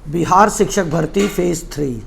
बिहार शिक्षक भर्ती फेज़ 3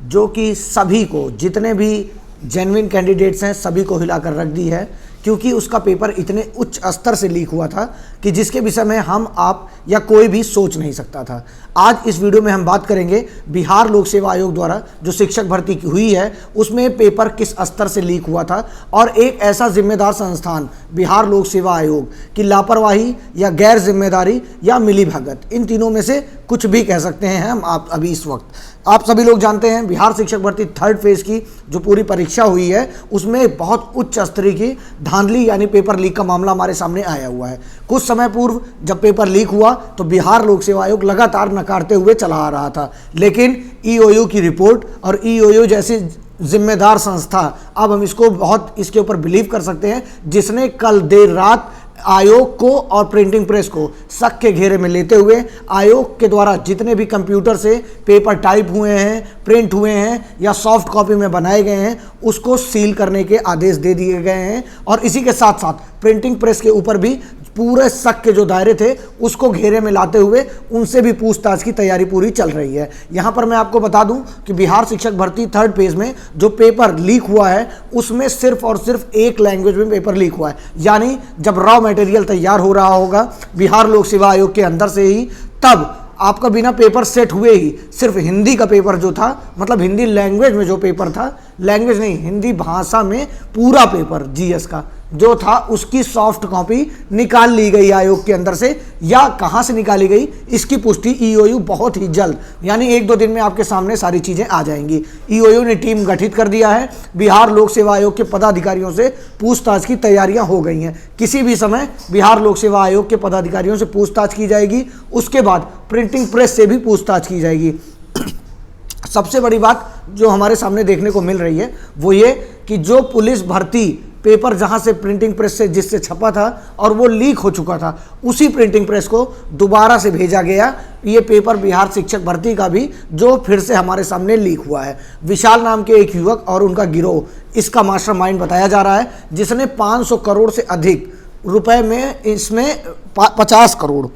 जो कि सभी को, जितने भी जेन्युइन कैंडिडेट्स हैं सभी को हिलाकर रख दी है, क्योंकि उसका पेपर इतने उच्च स्तर से लीक हुआ था कि जिसके विषय में हम, आप या कोई भी सोच नहीं सकता था। आज इस वीडियो में हम बात करेंगे बिहार लोक सेवा आयोग द्वारा जो शिक्षक भर्ती हुई है उसमें पेपर किस स्तर से लीक हुआ था और एक ऐसा जिम्मेदार संस्थान बिहार लोक सेवा आयोग की लापरवाही या गैर जिम्मेदारी या मिलीभगत, इन तीनों में से कुछ भी कह सकते हैं हम। आप अभी इस वक्त आप सभी लोग जानते हैं बिहार शिक्षक भर्ती थर्ड फेज़ की जो पूरी परीक्षा हुई है उसमें बहुत उच्च स्तरीय की धांधली यानी पेपर लीक का मामला हमारे सामने आया हुआ है। कुछ समय पूर्व जब पेपर लीक हुआ तो बिहार लोक सेवा आयोग लगातार नकारते हुए चला आ रहा था, लेकिन ईओयू की रिपोर्ट और ईओयू जैसी जिम्मेदार संस्था, अब हम इसको बहुत इसके ऊपर बिलीव कर सकते हैं, जिसने कल देर रात आयोग को और प्रिंटिंग प्रेस को शक के घेरे में लेते हुए आयोग के द्वारा जितने भी कंप्यूटर से पेपर टाइप हुए हैं, प्रिंट हुए हैं या सॉफ्ट कॉपी में बनाए गए हैं उसको सील करने के आदेश दे दिए गए हैं और इसी के साथ साथ प्रिंटिंग प्रेस के ऊपर भी पूरे शक के जो दायरे थे उसको घेरे में लाते हुए उनसे भी पूछताछ की तैयारी पूरी चल रही है। यहाँ पर मैं आपको बता दूं कि बिहार शिक्षक भर्ती थर्ड फेज में जो पेपर लीक हुआ है उसमें सिर्फ और सिर्फ एक लैंग्वेज में पेपर लीक हुआ है, यानी जब रॉ मटेरियल तैयार हो रहा होगा बिहार लोक सेवा आयोग के अंदर से ही, तब आपका बिना पेपर सेट हुए ही सिर्फ हिंदी का पेपर जो था, मतलब हिंदी लैंग्वेज में जो पेपर था, लैंग्वेज नहीं हिंदी भाषा में पूरा पेपर जीएस का जो था उसकी सॉफ्ट कॉपी निकाल ली गई आयोग के अंदर से, या कहां से निकाली गई इसकी पुष्टि ईओयू बहुत ही जल्द यानी 1-2 दिन में आपके सामने सारी चीजें आ जाएंगी। ईओयू ने टीम गठित कर दिया है, बिहार लोक सेवा आयोग के पदाधिकारियों से पूछताछ की तैयारियां हो गई हैं। किसी भी समय बिहार लोक सेवा आयोग के पदाधिकारियों से पूछताछ की जाएगी, उसके बाद प्रिंटिंग प्रेस से भी पूछताछ की जाएगी। सबसे बड़ी बात जो हमारे सामने देखने को मिल रही है वो ये कि जो पुलिस भर्ती पेपर जहां से प्रिंटिंग प्रेस से जिससे छपा था और वो लीक हो चुका था, उसी प्रिंटिंग प्रेस को दोबारा से भेजा गया ये पेपर बिहार शिक्षक भर्ती का भी, जो फिर से हमारे सामने लीक हुआ है। विशाल नाम के एक युवक और उनका गिरोह इसका मास्टरमाइंड बताया जा रहा है, जिसने 500 करोड़ से अधिक रुपए में इसमें 50 करोड़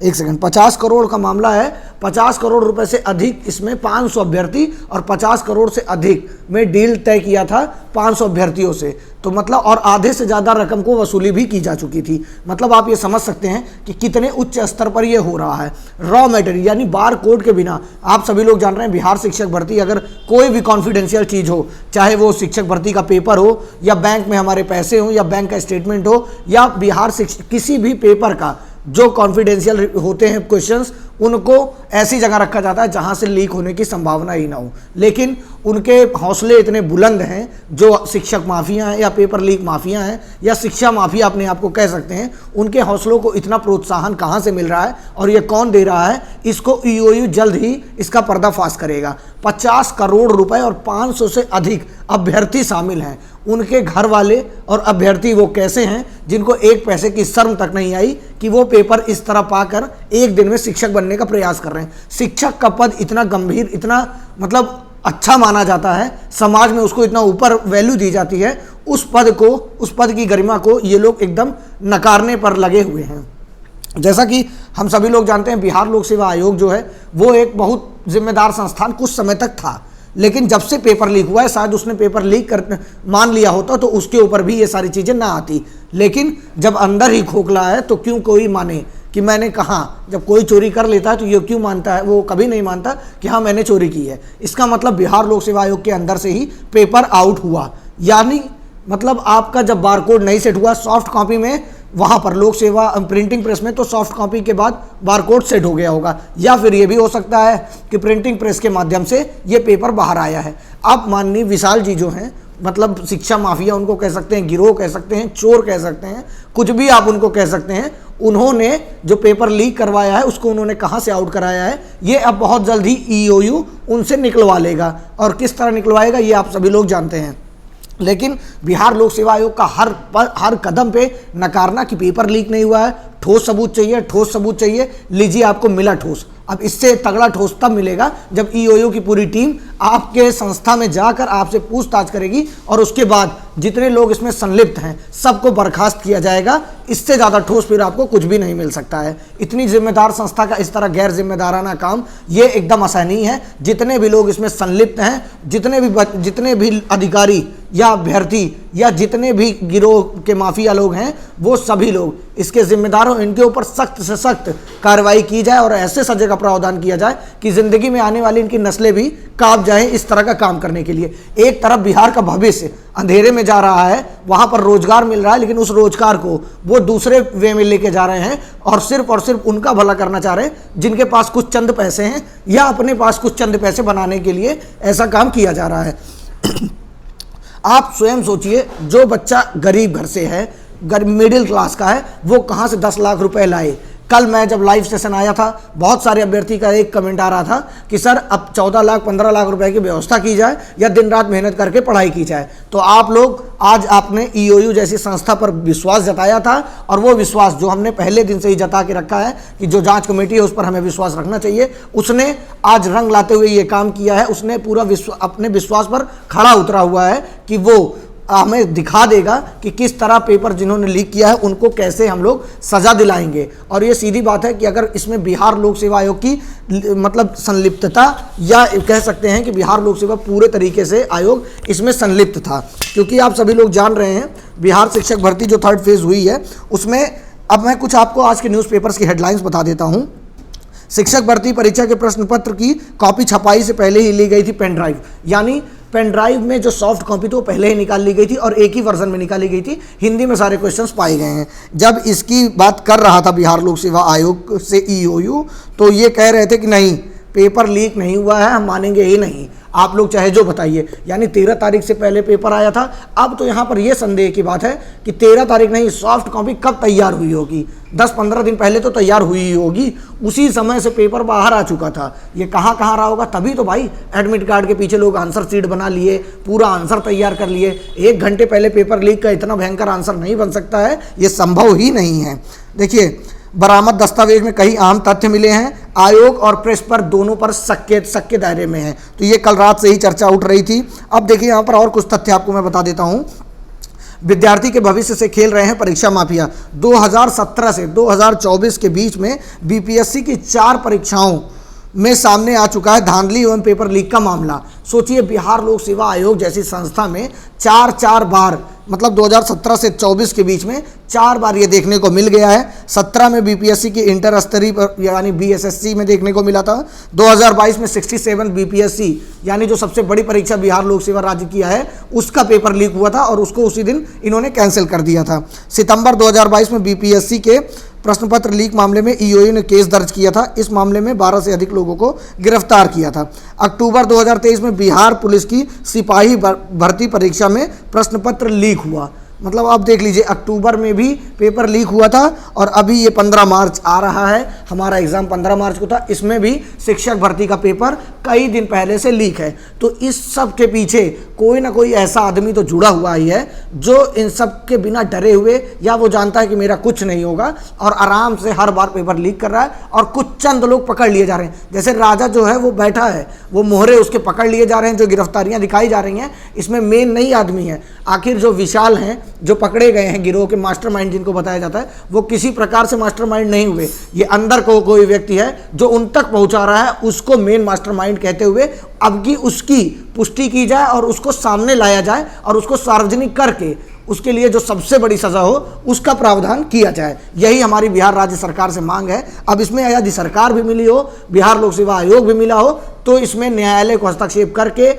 50 करोड़ का मामला है। 50 करोड़ रुपए से अधिक इसमें 500 अभ्यर्थी और 50 करोड़ से अधिक में डील तय किया था 500 अभ्यर्थियों से, तो मतलब और आधे से ज़्यादा रकम को वसूली भी की जा चुकी थी। मतलब आप ये समझ सकते हैं कि कितने उच्च स्तर पर ये हो रहा है। रॉ मटेरियल यानी बार कोड के बिना, आप सभी लोग जान रहे हैं बिहार शिक्षक भर्ती अगर कोई भी कॉन्फिडेंशियल चीज़ हो, चाहे वो शिक्षक भर्ती का पेपर हो या बैंक में हमारे पैसे हो या बैंक का स्टेटमेंट हो या बिहार शिक्षक किसी भी पेपर का जो कॉन्फिडेंशियल होते हैं क्वेश्चंस, उनको ऐसी जगह रखा जाता है जहां से लीक होने की संभावना ही ना हो। लेकिन उनके हौसले इतने बुलंद हैं, जो शिक्षक माफिया हैं या पेपर लीक माफिया हैं या शिक्षा माफिया अपने आप को कह सकते हैं, उनके हौसलों को इतना प्रोत्साहन कहां से मिल रहा है और ये कौन दे रहा है, इसको ईओयू जल्द ही इसका पर्दाफाश करेगा। 50 करोड़ रुपए और 500 से अधिक अभ्यर्थी शामिल हैं। उनके घर वाले और अभ्यर्थी वो कैसे हैं जिनको एक पैसे की शर्म तक नहीं आई कि वो पेपर इस तरह पाकर एक दिन में शिक्षक बनने का प्रयास कर रहे हैं। शिक्षक का पद इतना गंभीर, इतना मतलब अच्छा माना जाता है, समाज में उसको इतना ऊपर वैल्यू दी जाती है, उस पद की गरिमा को ये लोग एकदम नकारने पर लगे हुए हैं। जैसा कि हम सभी लोग जानते हैं बिहार लोक सेवा आयोग जो है वो एक बहुत जिम्मेदार संस्थान कुछ समय तक था, लेकिन जब से पेपर लीक हुआ है, शायद उसने पेपर लीक कर मान लिया होता तो उसके ऊपर भी ये सारी चीज़ें ना आती, लेकिन जब अंदर ही खोखला है तो क्यों कोई माने कि मैंने कहा। जब कोई चोरी कर लेता है तो ये क्यों मानता है, वो कभी नहीं मानता कि हाँ मैंने चोरी की है। इसका मतलब बिहार लोक सेवा आयोग के अंदर से ही पेपर आउट हुआ, यानी मतलब आपका जब बारकोड नहीं सेट हुआ सॉफ्ट कॉपी में, वहाँ पर लोक सेवा प्रिंटिंग प्रेस में तो सॉफ्ट कॉपी के बाद बारकोड सेट हो गया होगा, या फिर ये भी हो सकता है कि प्रिंटिंग प्रेस के माध्यम से ये पेपर बाहर आया है। अब माननीय विशाल जी जो हैं, मतलब शिक्षा माफिया उनको कह सकते हैं, गिरोह कह सकते हैं, चोर कह सकते हैं, कुछ भी आप उनको कह सकते हैं, उन्होंने जो पेपर लीक करवाया है उसको उन्होंने कहाँ से आउट कराया है, ये अब बहुत जल्द ही ईओयू उनसे निकलवा लेगा, और किस तरह निकलवाएगा ये आप सभी लोग जानते हैं। लेकिन बिहार लोक सेवा आयोग का हर कदम पे नकारना कि पेपर लीक नहीं हुआ है, ठोस सबूत चाहिए, ठोस सबूत चाहिए, लीजिए आपको मिला ठोस। अब इससे तगड़ा ठोस तब मिलेगा जब ईओयू की पूरी टीम आपके संस्था में जाकर आपसे पूछताछ करेगी और उसके बाद जितने लोग इसमें संलिप्त हैं सबको बर्खास्त किया जाएगा। इससे ज़्यादा ठोस फिर आपको कुछ भी नहीं मिल सकता है। इतनी जिम्मेदार संस्था का इस तरह गैर जिम्मेदाराना काम ये एकदम असहनीय है। जितने भी लोग इसमें संलिप्त हैं, जितने भी अधिकारी या अभ्यर्थी या जितने भी गिरोह के माफिया लोग हैं, वो सभी लोग इसके जिम्मेदार हो। इनके ऊपर सख्त से सख्त कार्रवाई की जाए और ऐसे सजा का प्रावधान किया जाए कि जिंदगी में आने वाली इनकी नस्लें भी कांप जाएं इस तरह का काम करने के लिए। एक तरफ बिहार का भविष्य अंधेरे में जा रहा है, वहां पर रोजगार मिल रहा है, लेकिन उस रोजगार को वो दूसरे वे में लेके जा रहे हैं और सिर्फ उनका भला करना चाह रहे हैं जिनके पास कुछ चंद पैसे हैं या अपने पास कुछ चंद पैसे बनाने के लिए ऐसा काम किया जा रहा है। आप स्वयं सोचिए, जो बच्चा गरीब घर से है, मिडिल क्लास का है, वो कहाँ से 10 लाख रुपए लाए। कल मैं जब लाइव सेशन आया था, बहुत सारे अभ्यर्थी का एक कमेंट आ रहा था कि सर अब 14 लाख 15 लाख रुपए की व्यवस्था की जाए या दिन रात मेहनत करके पढ़ाई की जाए। तो आप लोग आज आपने ईओयू जैसी संस्था पर विश्वास जताया था और वो विश्वास जो हमने पहले दिन से ही जता के रखा है कि जो जांच कमेटी है उस पर हमें विश्वास रखना चाहिए, उसने आज रंग लाते हुए ये काम किया है। उसने पूरा अपने विश्वास पर खड़ा उतरा हुआ है कि वो हमें दिखा देगा कि किस तरह पेपर जिन्होंने लीक किया है उनको कैसे हम लोग सजा दिलाएंगे। और ये सीधी बात है कि अगर इसमें बिहार लोक सेवा आयोग की मतलब संलिप्तता, या कह सकते हैं कि बिहार लोक सेवा पूरे तरीके से आयोग इसमें संलिप्त था, क्योंकि आप सभी लोग जान रहे हैं बिहार शिक्षक भर्ती जो 3rd फेज हुई है उसमें, अब मैं कुछ आपको आज के न्यूज़पेपर्स की हेडलाइंस बता देता हूँ। शिक्षक भर्ती परीक्षा के प्रश्न पत्र की कॉपी छपाई से पहले ही ली गई थी पेन ड्राइव, यानी पेन ड्राइव में जो सॉफ्ट कॉपी थी वो पहले ही निकाल ली गई थी और एक ही वर्जन में निकाली गई थी। हिंदी में सारे क्वेश्चंस पाए गए हैं। जब इसकी बात कर रहा था बिहार लोक सेवा आयोग से ईओयू, तो ये कह रहे थे कि नहीं, पेपर लीक नहीं हुआ है, हम मानेंगे ही नहीं, आप लोग चाहे जो बताइए। यानी 13 तारीख से पहले पेपर आया था। अब तो यहाँ पर यह संदेह की बात है कि 13 तारीख नहीं, सॉफ्ट कॉपी कब तैयार हुई होगी, 10-15 दिन पहले तो तैयार हुई ही होगी। उसी समय से पेपर बाहर आ चुका था। ये कहाँ रहा होगा, तभी तो भाई एडमिट कार्ड के पीछे लोग आंसर शीट बना लिए, पूरा आंसर तैयार कर लिए। 1 घंटे पहले पेपर लीक का इतना भयंकर आंसर नहीं बन सकता है, ये संभव ही नहीं है। देखिए, बरामद दस्तावेज में कई अहम तथ्य मिले हैं। आयोग और प्रेस पर दोनों पर शक के दायरे में है। तो ये कल रात से ही चर्चा उठ रही थी। अब देखिए यहाँ पर और कुछ तथ्य आपको मैं बता देता हूँ। विद्यार्थी के भविष्य से खेल रहे हैं परीक्षा माफिया। 2017 से 2024 के बीच में बीपीएससी की 4 परीक्षाओं में सामने आ चुका है धांधली एवं पेपर लीक का मामला। सोचिए, बिहार लोक सेवा आयोग जैसी संस्था में 4 बार, मतलब 2017 से 24 के बीच में 4 बार ये देखने को मिल गया है। 17 में बीपीएससी की इंटर स्तरीय यानी बीएसएससी में देखने को मिला था। 2022 में 67 बीपीएससी यानी जो सबसे बड़ी परीक्षा बिहार लोक सेवा राज्य की है उसका पेपर लीक हुआ था और उसको उसी दिन इन्होंने कैंसिल कर दिया था। सितंबर 2022 में बीपीएससी के प्रश्न पत्र लीक मामले में ईओयू ने केस दर्ज किया था। इस मामले में 12 से अधिक लोगों को गिरफ्तार किया था। अक्टूबर 2023 में बिहार पुलिस की सिपाही भर्ती परीक्षा में प्रश्न पत्र लीक हुआ। मतलब आप देख लीजिए, अक्टूबर में भी पेपर लीक हुआ था और अभी ये 15 मार्च आ रहा है, हमारा एग्ज़ाम 15 मार्च को था, इसमें भी शिक्षक भर्ती का पेपर कई दिन पहले से लीक है। तो इस सब के पीछे कोई ना कोई ऐसा आदमी तो जुड़ा हुआ ही है जो इन सब के बिना डरे हुए, या वो जानता है कि मेरा कुछ नहीं होगा और आराम से हर बार पेपर लीक कर रहा है और कुछ चंद लोग पकड़ लिए जा रहे हैं। जैसे राजा जो है वो बैठा है, वो मोहरे उसके पकड़ लिए जा रहे हैं, जो गिरफ्तारियां दिखाई जा रही हैं, इसमें मेन नहीं आदमी है। आखिर जो विशाल हैं, जो पकड़े गए हैं गिरोह के मास्टरमाइंड जिनको बताया जाता है, वो किसी प्रकार से मास्टरमाइंड नहीं हुए। ये अंदर को कोई व्यक्ति है जो उन तक पहुंचा रहा है, उसको मेन मास्टरमाइंड कहते हुए अब की उसकी पुष्टि की जाए और उसको सामने लाया जाए और उसको सार्वजनिक करके उसके लिए जो सबसे बड़ी सज़ा हो उसका प्रावधान किया जाए। यही हमारी बिहार राज्य सरकार से मांग है। अब इसमें यदि सरकार भी मिली हो, बिहार लोक सेवा आयोग भी मिला हो, तो इसमें न्यायालय को हस्तक्षेप करके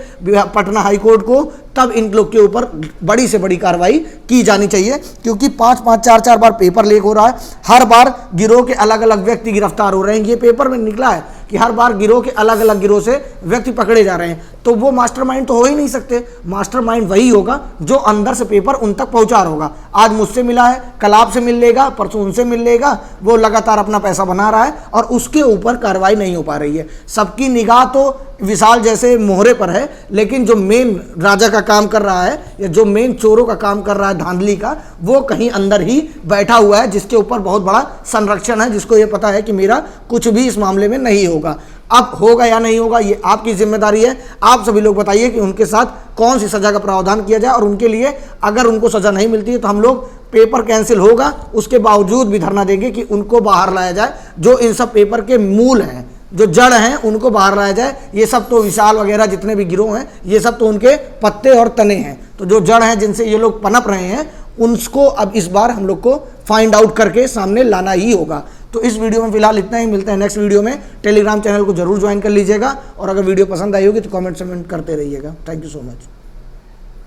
पटना हाई कोर्ट को तब इन लोग के ऊपर बड़ी से बड़ी कार्रवाई की जानी चाहिए, क्योंकि 5-5, 4-4 बार पेपर लीक हो रहा है। हर बार गिरोह के अलग अलग व्यक्ति गिरफ्तार हो रहे हैं। ये पेपर में निकला है कि हर बार गिरोह के अलग अलग गिरोह से व्यक्ति पकड़े जा रहे हैं। तो वो मास्टरमाइंड तो हो ही नहीं सकते। मास्टरमाइंड वही होगा जो अंदर से पेपर उन तक पहुंचा रहा होगा। आज मुझसे मिला है, कल आपसे मिल लेगा, परसों उनसे मिल लेगा, वो लगातार अपना पैसा बना रहा है और उसके ऊपर कार्रवाई नहीं हो पा रही है। सबकी निगाह तो विशाल जैसे मोहरे पर है, लेकिन जो मेन राजा का काम कर रहा है या जो मेन चोरों का काम कर रहा है धांधली का, वो कहीं अंदर ही बैठा हुआ है, जिसके ऊपर बहुत बड़ा संरक्षण है, जिसको ये पता है कि मेरा कुछ भी इस मामले में नहीं होगा। अब होगा या नहीं होगा ये आपकी जिम्मेदारी है। आप सभी लोग बताइए कि उनके साथ कौन सी सज़ा का प्रावधान किया जाए, और उनके लिए अगर उनको सज़ा नहीं मिलती है तो हम लोग पेपर कैंसिल होगा, उसके बावजूद भी धरना देंगे कि उनको बाहर लाया जाए। जो इन सब पेपर के मूल हैं, जो जड़ हैं, उनको बाहर लाया जाए। ये सब तो विशाल वगैरह जितने भी गिरोह हैं, ये सब तो उनके पत्ते और तने हैं। तो जो जड़ हैं जिनसे ये लोग पनप रहे हैं, उनको अब इस बार हम लोग को फाइंड आउट करके सामने लाना ही होगा। तो इस वीडियो में फिलहाल इतना ही, मिलते हैं नेक्स्ट वीडियो में। टेलीग्राम चैनल को जरूर ज्वाइन कर लीजिएगा, और अगर वीडियो पसंद आई होगी तो कमेंट करते रहिएगा। Thank you so much.